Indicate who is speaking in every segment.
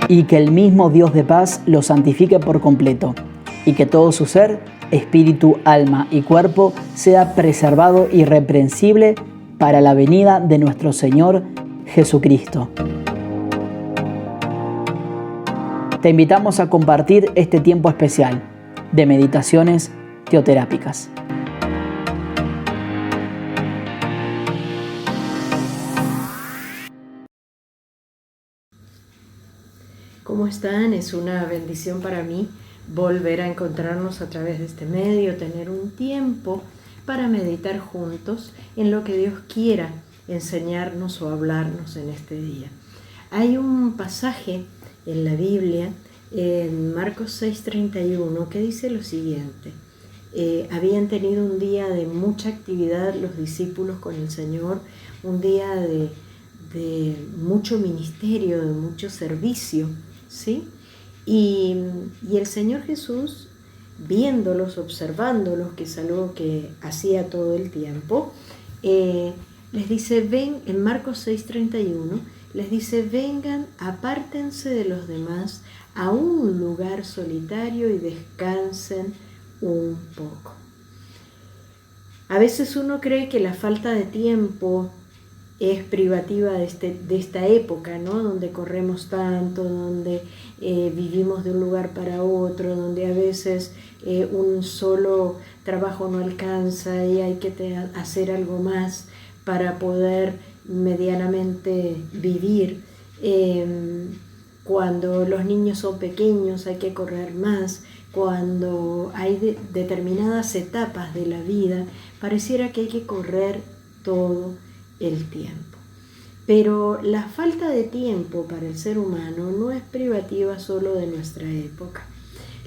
Speaker 1: y que el mismo Dios de paz los santifique por completo, y que todo su ser, espíritu, alma y cuerpo sea preservado irreprensible para la venida de nuestro Señor Jesucristo. Te invitamos a compartir este tiempo especial de meditaciones teoterápicas.
Speaker 2: ¿Cómo están? Es una bendición para mí volver a encontrarnos a través de este medio, tener un tiempo para meditar juntos en lo que Dios quiera enseñarnos o hablarnos en este día. Hay un pasaje en la Biblia, en Marcos 6:31, que dice lo siguiente. Habían tenido un día de mucha actividad los discípulos con el Señor, un día de mucho ministerio, de mucho servicio, ¿sí? Y el Señor Jesús, viéndolos, observándolos, que es algo que hacía todo el tiempo, les dice, ven, en Marcos 6:31, les dice, vengan, apártense de los demás a un lugar solitario y descansen un poco. A veces uno cree que la falta de tiempo es privativa de esta época, ¿no? Donde corremos tanto, donde vivimos de un lugar para otro, donde a veces un solo trabajo no alcanza y hay que hacer algo más para poder medianamente vivir. Cuando los niños son pequeños hay que correr más. Cuando hay determinadas etapas de la vida, pareciera que hay que correr todo el tiempo. Pero la falta de tiempo para el ser humano no es privativa solo de nuestra época.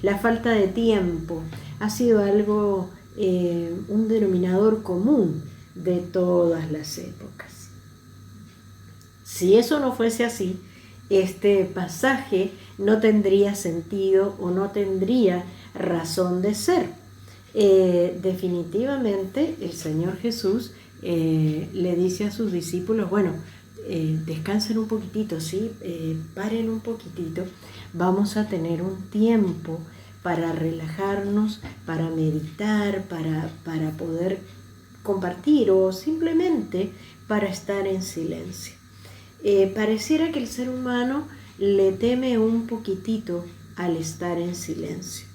Speaker 2: La falta de tiempo ha sido algo, un denominador común de todas las épocas. Si eso no fuese así, este pasaje no tendría sentido o no tendría razón de ser. Definitivamente el Señor Jesús le dice a sus discípulos, bueno, descansen un poquitito, ¿sí? Paren un poquitito, vamos a tener un tiempo para relajarnos, para meditar, para poder compartir o simplemente para estar en silencio. Pareciera que el ser humano le teme un poquitito al estar en silencio.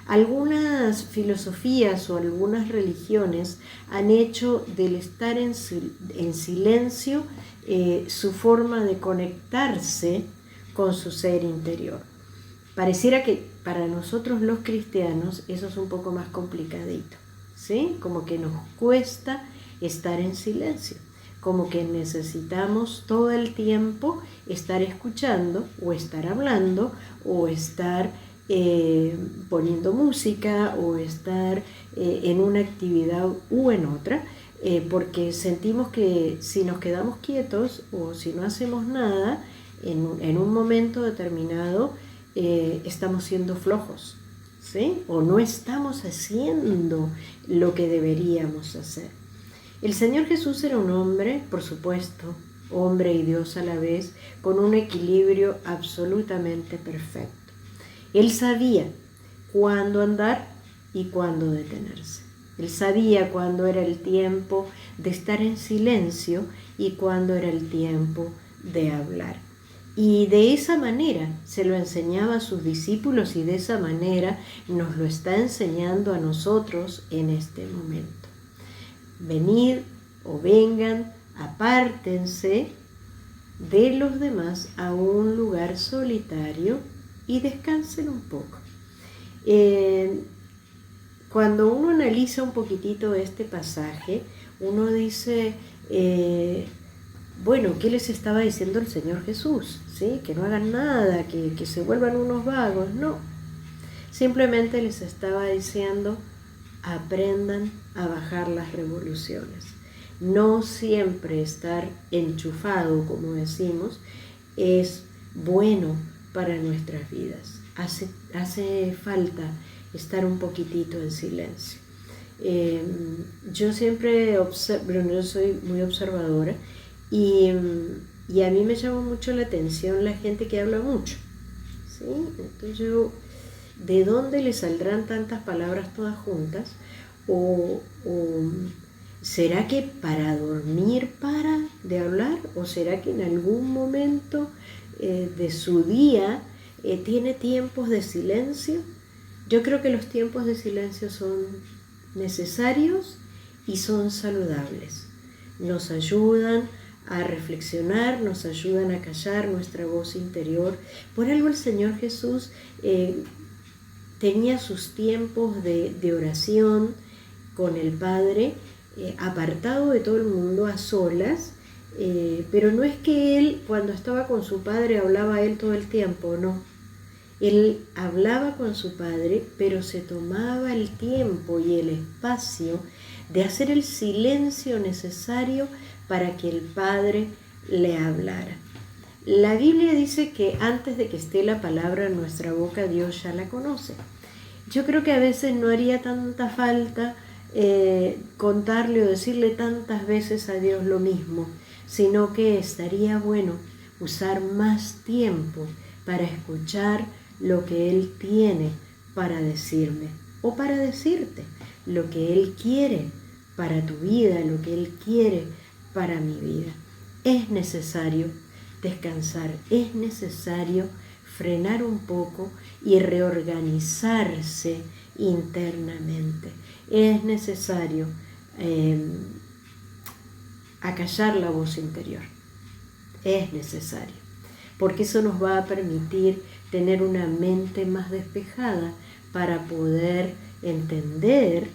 Speaker 2: Algunas filosofías o algunas religiones han hecho del estar en silencio su forma de conectarse con su ser interior. Pareciera que para nosotros los cristianos eso es un poco más complicadito, ¿sí? Como que nos cuesta estar en silencio, como que necesitamos todo el tiempo estar escuchando o estar hablando o estar poniendo música o estar en una actividad u en otra, porque sentimos que si nos quedamos quietos o si no hacemos nada en un momento determinado, estamos siendo flojos, ¿sí? O no estamos haciendo lo que deberíamos hacer. El Señor Jesús era un hombre, por supuesto, hombre y Dios a la vez, con un equilibrio absolutamente perfecto. Él sabía cuándo andar y cuándo detenerse. Él sabía cuándo era el tiempo de estar en silencio y cuándo era el tiempo de hablar. Y de esa manera se lo enseñaba a sus discípulos y de esa manera nos lo está enseñando a nosotros en este momento. Venid o vengan, apártense de los demás a un lugar solitario y descansen un poco. Cuando uno analiza un poquitito este pasaje, uno dice, bueno, ¿qué les estaba diciendo el Señor Jesús? ¿Sí? Que no hagan nada, que se vuelvan unos vagos. No, simplemente les estaba diciendo, aprendan a bajar las revoluciones. No siempre estar enchufado, como decimos, es bueno para nuestras vidas. Hace falta estar un poquitito en silencio. Yo siempre yo soy muy observadora y a mí me llama mucho la atención la gente que habla mucho, ¿sí? Entonces ¿de dónde le saldrán tantas palabras todas juntas? ¿O será que para dormir para de hablar? ¿O será que en algún momento de su día tiene tiempos de silencio? Yo creo que los tiempos de silencio son necesarios y son saludables. Nos ayudan a reflexionar, nos ayudan a callar nuestra voz interior. Por algo el Señor Jesús tenía sus tiempos de oración con el Padre, apartado de todo el mundo, a solas, pero no es que él, cuando estaba con su Padre, hablaba a él todo el tiempo, no. Él hablaba con su Padre, pero se tomaba el tiempo y el espacio de hacer el silencio necesario para que el Padre le hablara. La Biblia dice que antes de que esté la palabra en nuestra boca, Dios ya la conoce. Yo creo que a veces no haría tanta falta contarle o decirle tantas veces a Dios lo mismo, sino que estaría bueno usar más tiempo para escuchar lo que Él tiene para decirme o para decirte, lo que Él quiere para tu vida, lo que Él quiere para mi vida. Es necesario descansar, es necesario frenar un poco y reorganizarse internamente. Es necesario acallar la voz interior. Es necesario, porque eso nos va a permitir tener una mente más despejada para poder entender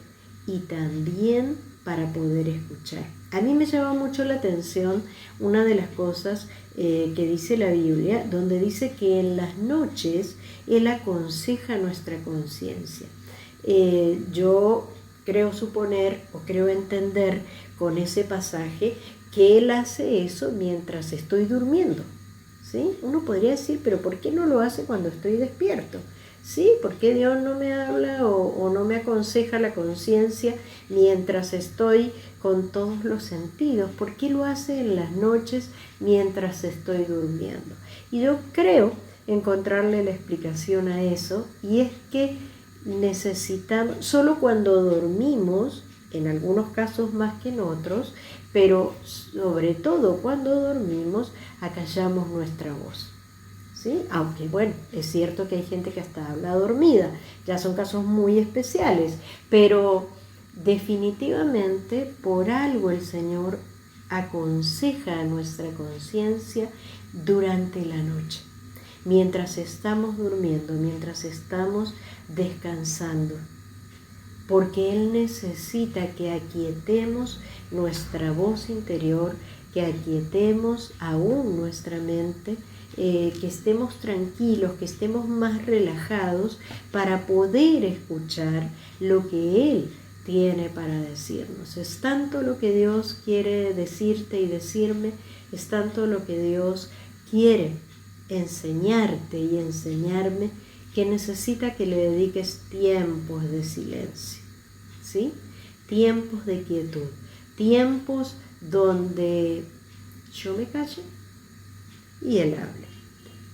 Speaker 2: y también para poder escuchar. A mí me llama mucho la atención una de las cosas que dice la Biblia, donde dice que en las noches Él aconseja nuestra conciencia. Yo creo suponer o creo entender con ese pasaje que Él hace eso mientras estoy durmiendo, ¿sí? Uno podría decir, pero ¿por qué no lo hace cuando estoy despierto? ¿Sí? ¿Por qué Dios no me habla o no me aconseja la conciencia mientras estoy con todos los sentidos? ¿Por qué lo hace en las noches mientras estoy durmiendo? Y yo creo encontrarle la explicación a eso, y es que necesitamos, solo cuando dormimos, en algunos casos más que en otros, pero sobre todo cuando dormimos, acallamos nuestra voz, ¿sí? Aunque bueno, es cierto que hay gente que hasta habla dormida, ya son casos muy especiales, pero definitivamente por algo el Señor aconseja a nuestra conciencia durante la noche, mientras estamos durmiendo, mientras estamos descansando, porque Él necesita que aquietemos nuestra voz interior, que aquietemos aún nuestra mente, que estemos tranquilos, que estemos más relajados para poder escuchar lo que Él tiene para decirnos. Es tanto lo que Dios quiere decirte y decirme, es tanto lo que Dios quiere enseñarte y enseñarme, que necesita que le dediques tiempos de silencio, ¿sí? Tiempos de quietud, tiempos donde yo me calle y Él hable,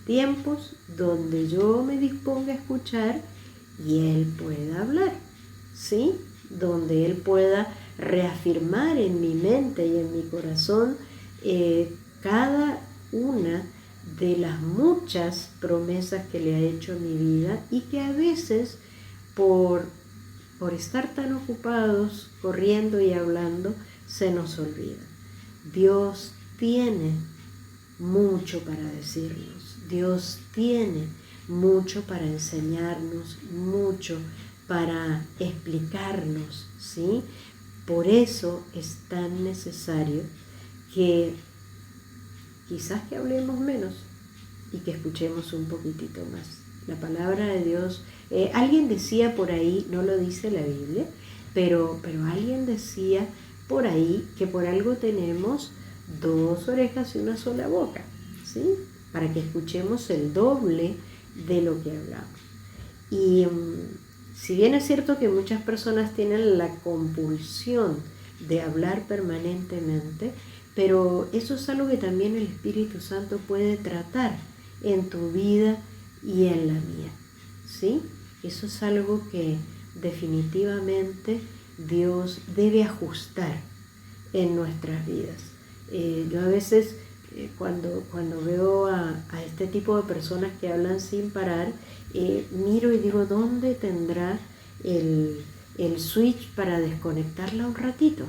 Speaker 2: tiempos donde yo me disponga a escuchar y Él pueda hablar, ¿sí? Donde Él pueda reafirmar en mi mente y en mi corazón cada una de las muchas promesas que le ha hecho a mi vida, y que a veces por estar tan ocupados corriendo y hablando se nos olvida. Dios tiene mucho para decirnos, Dios tiene mucho para enseñarnos, mucho para explicarnos, ¿sí? Por eso es tan necesario que quizás que hablemos menos y que escuchemos un poquitito más. La palabra de Dios, alguien decía por ahí, no lo dice la Biblia, pero alguien decía por ahí que por algo tenemos 2 orejas y una sola boca, ¿sí? Para que escuchemos el doble de lo que hablamos. Y si bien es cierto que muchas personas tienen la compulsión de hablar permanentemente, pero eso es algo que también el Espíritu Santo puede tratar en tu vida y en la mía, ¿sí? Eso es algo que definitivamente Dios debe ajustar en nuestras vidas. Yo a veces cuando veo a este tipo de personas que hablan sin parar, miro y digo, ¿dónde tendrá el switch para desconectarla un ratito?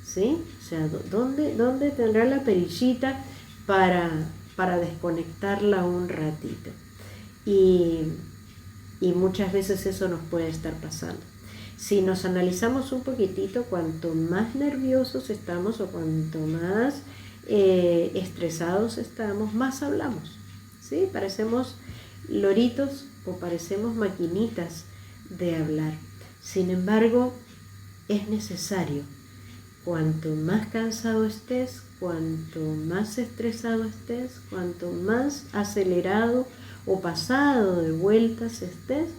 Speaker 2: ¿Sí? O sea, ¿dónde tendrá la perillita para desconectarla un ratito? Y muchas veces eso nos puede estar pasando. Si nos analizamos un poquitito, cuanto más nerviosos estamos o cuanto más estresados estamos, más hablamos, ¿sí? Parecemos loritos o parecemos maquinitas de hablar. Sin embargo, es necesario, cuanto más cansado estés, cuanto más estresado estés, cuanto más acelerado o pasado de vueltas estés,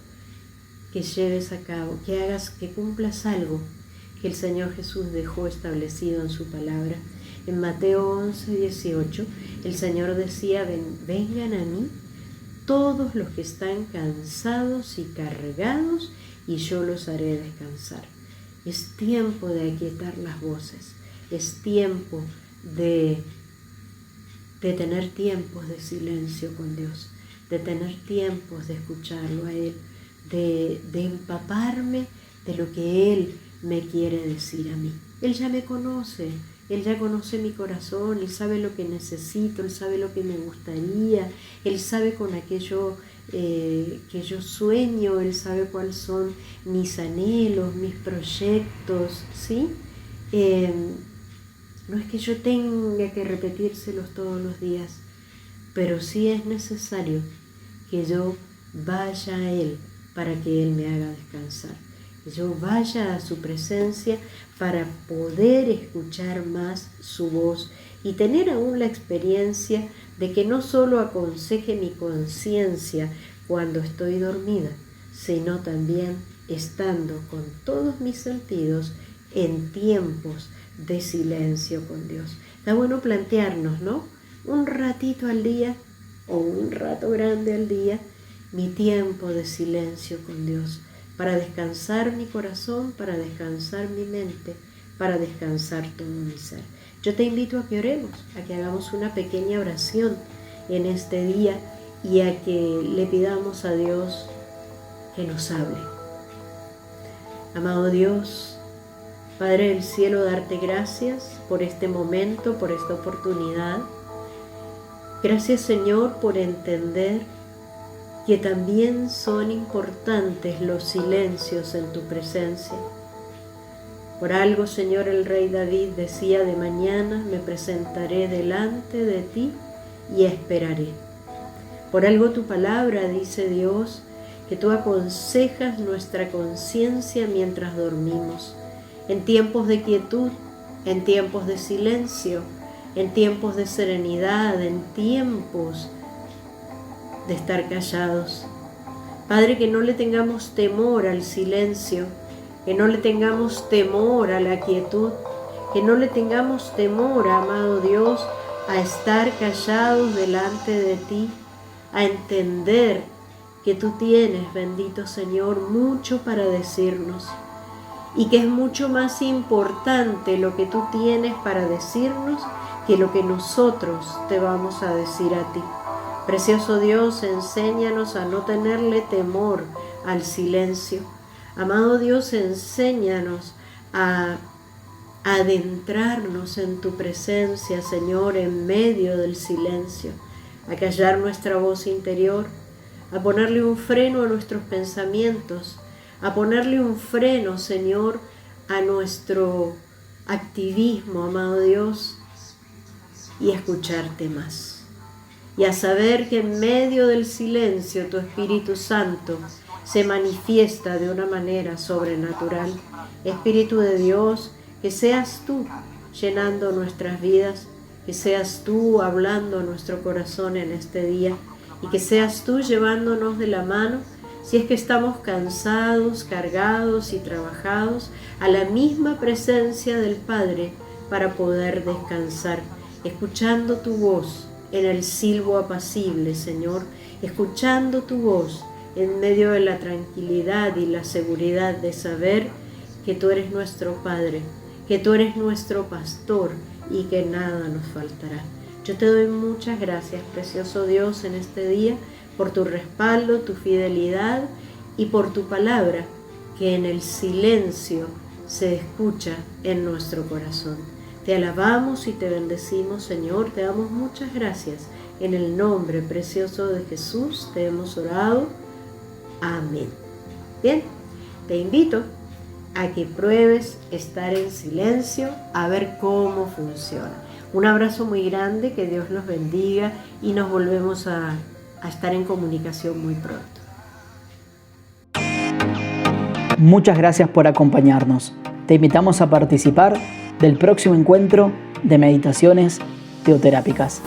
Speaker 2: que lleves a cabo, que hagas, que cumplas algo que el Señor Jesús dejó establecido en su palabra. En Mateo 11:18, el Señor decía, vengan a mí todos los que están cansados y cargados, y yo los haré descansar. Es tiempo de aquietar las voces, es tiempo de tener tiempos de silencio con Dios, de tener tiempos de escucharlo a Él, de empaparme de lo que Él me quiere decir a mí. Él ya me conoce, Él ya conoce mi corazón, Él sabe lo que necesito, Él sabe lo que me gustaría, Él sabe con aquello que yo sueño, Él sabe cuáles son mis anhelos, mis proyectos, ¿sí? No es que yo tenga que repetírselos todos los días, pero sí es necesario que yo vaya a Él para que Él me haga descansar. Que yo vaya a su presencia para poder escuchar más su voz y tener aún la experiencia de que no solo aconseje mi conciencia cuando estoy dormida, sino también estando con todos mis sentidos en tiempos de silencio con Dios. Está bueno plantearnos, ¿no? Un ratito al día o un rato grande al día, mi tiempo de silencio con Dios, para descansar mi corazón, para descansar mi mente, para descansar todo mi ser. Yo te invito a que oremos, a que hagamos una pequeña oración en este día y a que le pidamos a Dios que nos hable. Amado Dios, Padre del cielo, darte gracias por este momento, por esta oportunidad. Gracias, Señor, por entender que también son importantes los silencios en tu presencia. Por algo, Señor, el rey David decía, de mañana me presentaré delante de ti y esperaré. Por algo tu palabra, dice Dios, que tú aconsejas nuestra conciencia mientras dormimos, en tiempos de quietud, en tiempos de silencio, en tiempos de serenidad, en tiempos de estar callados. Padre, que no le tengamos temor al silencio, que no le tengamos temor a la quietud, que no le tengamos temor, amado Dios, a estar callados delante de ti, a entender que tú tienes, bendito Señor, mucho para decirnos y que es mucho más importante lo que tú tienes para decirnos que lo que nosotros te vamos a decir a ti. Precioso Dios, enséñanos a no tenerle temor al silencio. Amado Dios, enséñanos a adentrarnos en tu presencia, Señor, en medio del silencio, a callar nuestra voz interior, a ponerle un freno a nuestros pensamientos, a ponerle un freno, Señor, a nuestro activismo, amado Dios, y a escucharte más. Y a saber que en medio del silencio tu Espíritu Santo se manifiesta de una manera sobrenatural. Espíritu de Dios, que seas tú llenando nuestras vidas, que seas tú hablando a nuestro corazón en este día y que seas tú llevándonos de la mano si es que estamos cansados, cargados y trabajados a la misma presencia del Padre para poder descansar, escuchando tu voz en el silbo apacible, Señor, escuchando tu voz en medio de la tranquilidad y la seguridad de saber que tú eres nuestro Padre, que tú eres nuestro pastor y que nada nos faltará. Yo te doy muchas gracias, precioso Dios, en este día, por tu respaldo, tu fidelidad y por tu palabra, que en el silencio se escucha en nuestro corazón. Te alabamos y te bendecimos, Señor, te damos muchas gracias. En el nombre precioso de Jesús te hemos orado. Amén. Bien, te invito a que pruebes estar en silencio, a ver cómo funciona. Un abrazo muy grande, que Dios los bendiga y nos volvemos a estar en comunicación muy pronto.
Speaker 1: Muchas gracias por acompañarnos. Te invitamos a participar del próximo encuentro de meditaciones teoterápicas.